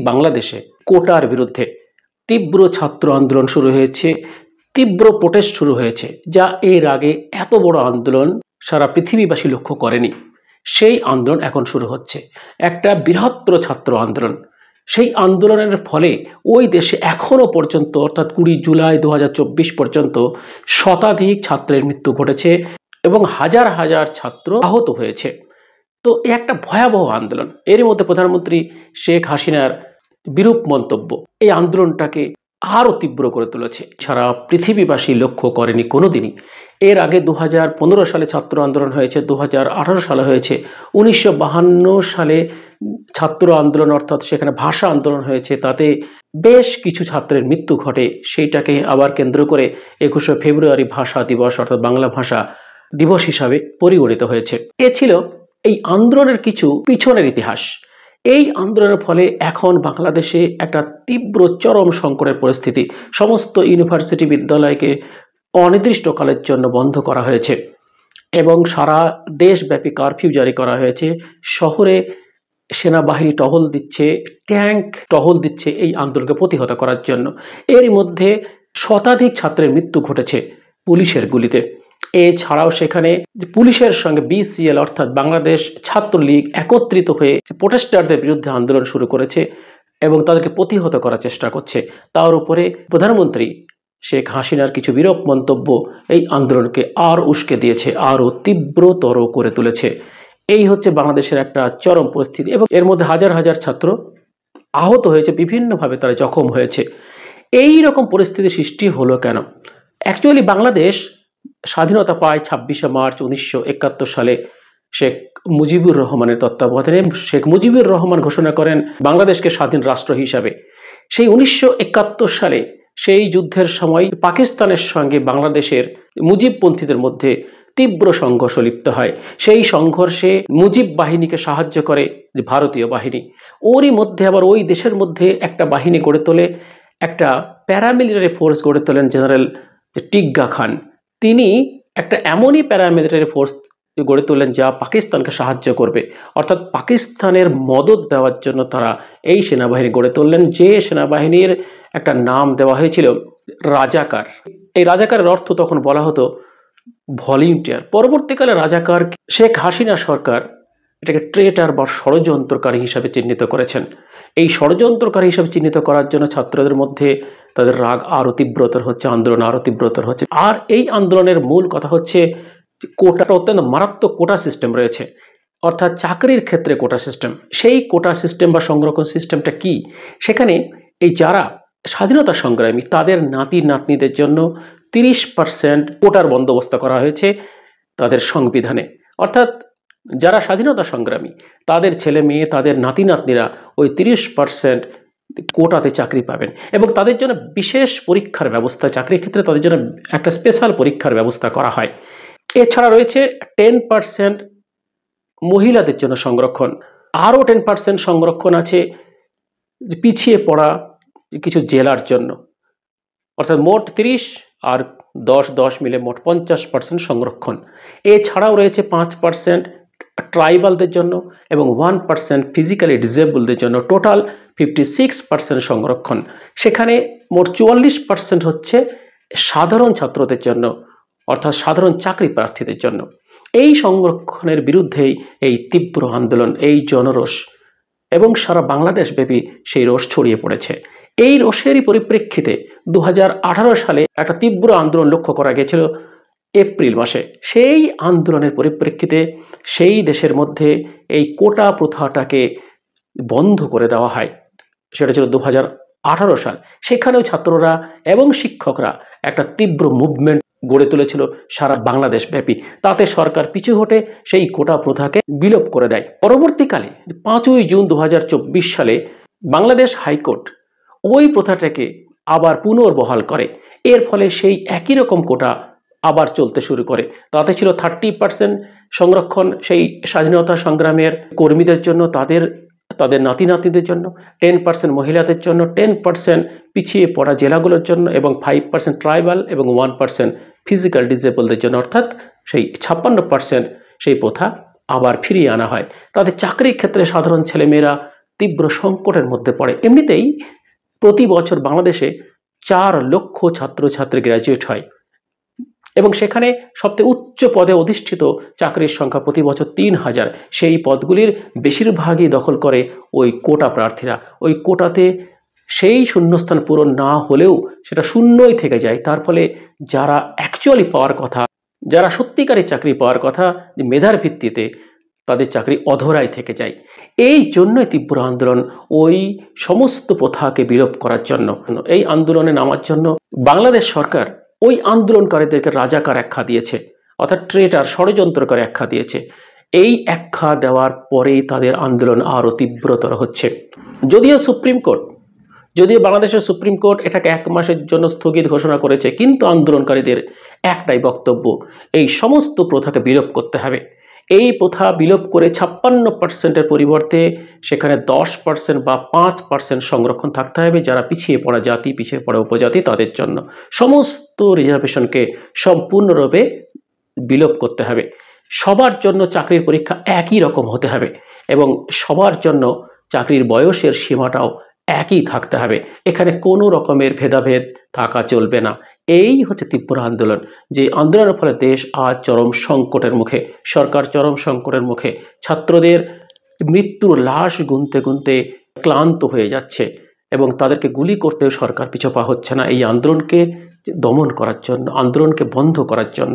বাংলাদেশে কোটার বিরুদ্ধে তীব্র ছাত্র আন্দোলন শুরু হয়েছে, তীব্র প্রোটেস্ট শুরু হয়েছে, যা এর আগে এত বড় আন্দোলন সারা পৃথিবীবাসী লক্ষ্য করেনি। সেই আন্দোলন এখন শুরু হচ্ছে, একটা বৃহত্তর ছাত্র আন্দোলন। সেই আন্দোলনের ফলে ওই দেশে এখনো পর্যন্ত অর্থাৎ 20 জুলাই 2024 পর্যন্ত শতাধিক ছাত্রের মৃত্যু ঘটেছে এবং হাজার হাজার ছাত্র আহত হয়েছে। তো একটা ভয়াবহ আন্দোলন। এর মধ্যে প্রধানমন্ত্রী শেখ হাসিনার বিরূপ মন্তব্য এই আন্দোলনটাকে আরও তীব্র করে তুলেছে, সারা পৃথিবীবাসী লক্ষ্য করেনি কোনোদিনই। এর আগে 2015 সালে ছাত্র আন্দোলন হয়েছে, 2018 সালে হয়েছে, 1952 সালে ছাত্র আন্দোলন অর্থাৎ সেখানে ভাষা আন্দোলন হয়েছে, তাতে বেশ কিছু ছাত্রের মৃত্যু ঘটে। সেইটাকে আবার কেন্দ্র করে 21শে ফেব্রুয়ারি ভাষা দিবস অর্থাৎ বাংলা ভাষা দিবস হিসাবে পরিগণিত হয়েছে। এ ছিল এই আন্দোলনের কিছু পিছনের ইতিহাস। এই আন্দোলনের ফলে এখন বাংলাদেশে একটা তীব্র চরম সংকটের পরিস্থিতি। সমস্ত ইউনিভার্সিটি বিদ্যালয়কে অনির্দিষ্টকালের জন্য বন্ধ করা হয়েছে এবং সারা দেশব্যাপী কারফিউ জারি করা হয়েছে। শহরে সেনাবাহিনী টহল দিচ্ছে, ট্যাঙ্ক টহল দিচ্ছে এই আন্দোলনকে প্রতিহত করার জন্য। এর মধ্যে শতাধিক ছাত্রের মৃত্যু ঘটেছে পুলিশের গুলিতে। এছাড়াও সেখানে পুলিশের সঙ্গে বিসিএল অর্থাৎ বাংলাদেশ ছাত্রলীগ একত্রিত হয়ে প্রোটেস্টারদের বিরুদ্ধে আন্দোলন শুরু করেছে এবং তাদেরকে প্রতিহত করার চেষ্টা করছে। তার উপরে প্রধানমন্ত্রী শেখ হাসিনার কিছু বিরূপ মন্তব্য এই আন্দোলনকে আর উস্কে দিয়েছে, আরও তীব্রতর করে তুলেছে। এই হচ্ছে বাংলাদেশের একটা চরম পরিস্থিতি এবং এর মধ্যে হাজার হাজার ছাত্র আহত হয়েছে, বিভিন্নভাবে তারা জখম হয়েছে। এই রকম পরিস্থিতি সৃষ্টি হলো কেন? অ্যাকচুয়ালি বাংলাদেশ স্বাধীনতা পায় 26শে মার্চ 1971 সালে শেখ মুজিবুর রহমানের তত্ত্বাবধানে। শেখ মুজিবুর রহমান ঘোষণা করেন বাংলাদেশকে স্বাধীন রাষ্ট্র হিসাবে। সেই 1971 সালে সেই যুদ্ধের সময় পাকিস্তানের সঙ্গে বাংলাদেশের মুজিবপন্থীদের মধ্যে তীব্র সংঘর্ষ লিপ্ত হয়। সেই সংঘর্ষে মুজিব বাহিনীকে সাহায্য করে ভারতীয় বাহিনী। ওরই মধ্যে আবার ওই দেশের মধ্যে একটা বাহিনী গড়ে তোলে, একটা প্যারামিলিটারি ফোর্স গড়ে তোলেন জেনারেল টিগ্গা খান। তিনি একটা এমনই প্যারামিলিটারি ফোর্স গড়ে তোলেন যা পাকিস্তানকে সাহায্য করবে, অর্থাৎ পাকিস্তানের মদত দেওয়ার জন্য তারা এই সেনাবাহিনী গড়ে তুললেন, যে সেনাবাহিনীর একটা নাম দেওয়া হয়েছিল রাজাকার। এই রাজাকারের অর্থ তখন বলা হতো ভলেন্টিয়ার। পরবর্তীকালে রাজাকার শেখ হাসিনা সরকার এটাকে ট্রেটার বা ষড়যন্ত্রকারী হিসাবে চিহ্নিত করেছেন। এই ষড়যন্ত্রকারী হিসাবে চিহ্নিত করার জন্য ছাত্রদের মধ্যে তাদের রাগ আরও তীব্রতর হচ্ছে, আন্দোলন আরও তীব্রতর হচ্ছে। আর এই আন্দোলনের মূল কথা হচ্ছে কোটা, অত্যন্ত মারাত্মক কোটা সিস্টেম রয়েছে, অর্থাৎ চাকরির ক্ষেত্রে কোটা সিস্টেম। সেই কোটা সিস্টেম বা সংরক্ষণ সিস্টেমটা কি? সেখানে এই যারা স্বাধীনতা সংগ্রামী তাদের নাতি নাতনিদের জন্য 30% কোটার বন্দোবস্ত করা হয়েছে তাদের সংবিধানে। অর্থাৎ যারা স্বাধীনতা সংগ্রামী তাদের ছেলে মেয়ে, তাদের নাতি নাতনিরা ওই 30% কোটাতে চাকরি পাবেন এবং তাদের জন্য বিশেষ পরীক্ষার ব্যবস্থা, চাকরির ক্ষেত্রে তাদের জন্য একটা স্পেশাল পরীক্ষার ব্যবস্থা করা হয়। এছাড়া রয়েছে 10% মহিলাদের জন্য সংরক্ষণ, আরও 10% সংরক্ষণ আছে পিছিয়ে পড়া কিছু জেলার জন্য। অর্থাৎ মোট 30 আর 10 মিলে মোট 50% সংরক্ষণ। এছাড়াও রয়েছে 5% ট্রাইবালদের জন্য এবং 1% ফিজিক্যালি ডিসেবলদের জন্য, টোটাল 56% সংরক্ষণ। সেখানে মোট 44% হচ্ছে সাধারণ ছাত্রদের জন্য, অর্থাৎ সাধারণ চাকরি প্রার্থীদের জন্য। এই সংরক্ষণের বিরুদ্ধেই এই তীব্র আন্দোলন, এই জনরোষ এবং সারা বাংলাদেশ ব্যাপী সেই রোষ ছড়িয়ে পড়েছে। এই রোষেরই পরিপ্রেক্ষিতে 2018 সালে একটা তীব্র আন্দোলন লক্ষ্য করা গেছিল এপ্রিল মাসে। সেই আন্দোলনের পরিপ্রেক্ষিতে সেই দেশের মধ্যে এই কোটা প্রথাটাকে বন্ধ করে দেওয়া হয়। সেটা ছিল 2018 সাল। সেখানেও ছাত্ররা এবং শিক্ষকরা একটা তীব্র মুভমেন্ট গড়ে তুলেছিল সারা বাংলাদেশ ব্যাপী। তাতে সরকার পিছু হটে সেই কোটা প্রথাকে বিলোপ করে দেয়। পরবর্তীকালে 5ই জুন 2024 সালে বাংলাদেশ হাইকোর্ট ওই প্রথাটাকে আবার পুনর্বহাল করে। এর ফলে সেই একই রকম কোটা আবার চলতে শুরু করে। তাতে ছিল 30% সংরক্ষণ সেই স্বাধীনতা সংগ্রামের কর্মীদের জন্য, তাদের নাতি নাতনিদের জন্য, 10% মহিলাদের জন্য, 10% পিছিয়ে পড়া জেলাগুলোর জন্য এবং 5% ট্রাইবাল এবং 1% ফিজিক্যাল ডিসেবলদের জন্য, অর্থাৎ সেই 56% সেই প্রথা আবার ফিরিয়ে আনা হয়। তাদের চাকরির ক্ষেত্রে সাধারণ ছেলেমেয়েরা তীব্র সংকটের মধ্যে পড়ে। এমনিতেই প্রতি বছর বাংলাদেশে 4 লক্ষ ছাত্রছাত্রী গ্র্যাজুয়েট হয় এবং সেখানে সবচেয়ে উচ্চ পদে অধিষ্ঠিত চাকরির সংখ্যা প্রতি বছর 3000। সেই পদগুলির বেশিরভাগই দখল করে ওই কোটা প্রার্থীরা। ওই কোটাতে সেই শূন্যস্থান পূরণ না হলেও সেটা শূন্যই থেকে যায়। তার ফলে যারা অ্যাকচুয়ালি পাওয়ার কথা, যারা সত্যিকারের চাকরি পাওয়ার কথা মেধার ভিত্তিতে, তাদের চাকরি অধরাই থেকে যায়। এই জন্যই তীব্র আন্দোলন, ওই সমস্ত প্রথাকে বিলোপ করার জন্য। এই আন্দোলনে নামার জন্য বাংলাদেশ সরকার ওই আন্দোলনকারীদেরকে রাজাকার আখ্যা দিয়েছে, অর্থাৎ ট্রেটার, ষড়যন্ত্রকারী আখ্যা দিয়েছে। এই আখ্যা দেওয়ার পরেই তাদের আন্দোলন আরও তীব্রতর হচ্ছে। যদিও বাংলাদেশের সুপ্রিম কোর্ট এটাকে 1 মাসের জন্য স্থগিত ঘোষণা করেছে, কিন্তু আন্দোলনকারীদের একটাই বক্তব্য, এই সমস্ত প্রথাকে বিলোপ করতে হবে। এই প্রথা বিলোপ করে 56% পরিবর্তে সেখানে 10% বা 5% সংরক্ষণ থাকতে হবে যারা পিছিয়ে পড়া জাতি, পিছিয়ে পড়া উপজাতি, তাদের জন্য। সমস্ত রিজার্ভেশনকে সম্পূর্ণরূপে বিলোপ করতে হবে। সবার জন্য চাকরির পরীক্ষা একই রকম হতে হবে এবং সবার জন্য চাকরির বয়সের সীমাটাও একই থাকতে হবে। এখানে কোনো রকমের ভেদাভেদ থাকা চলবে না। এই হচ্ছে তীব্র আন্দোলন, যে আন্দোলনের ফলে দেশ আজ চরম সংকটের মুখে, সরকার চরম সংকটের মুখে, ছাত্রদের মৃত্যুর লাশ গুনতে গুনতে ক্লান্ত হয়ে যাচ্ছে এবং তাদেরকে গুলি করতেও সরকার পিছপা হচ্ছে না এই আন্দোলনকে দমন করার জন্য, আন্দোলনকে বন্ধ করার জন্য।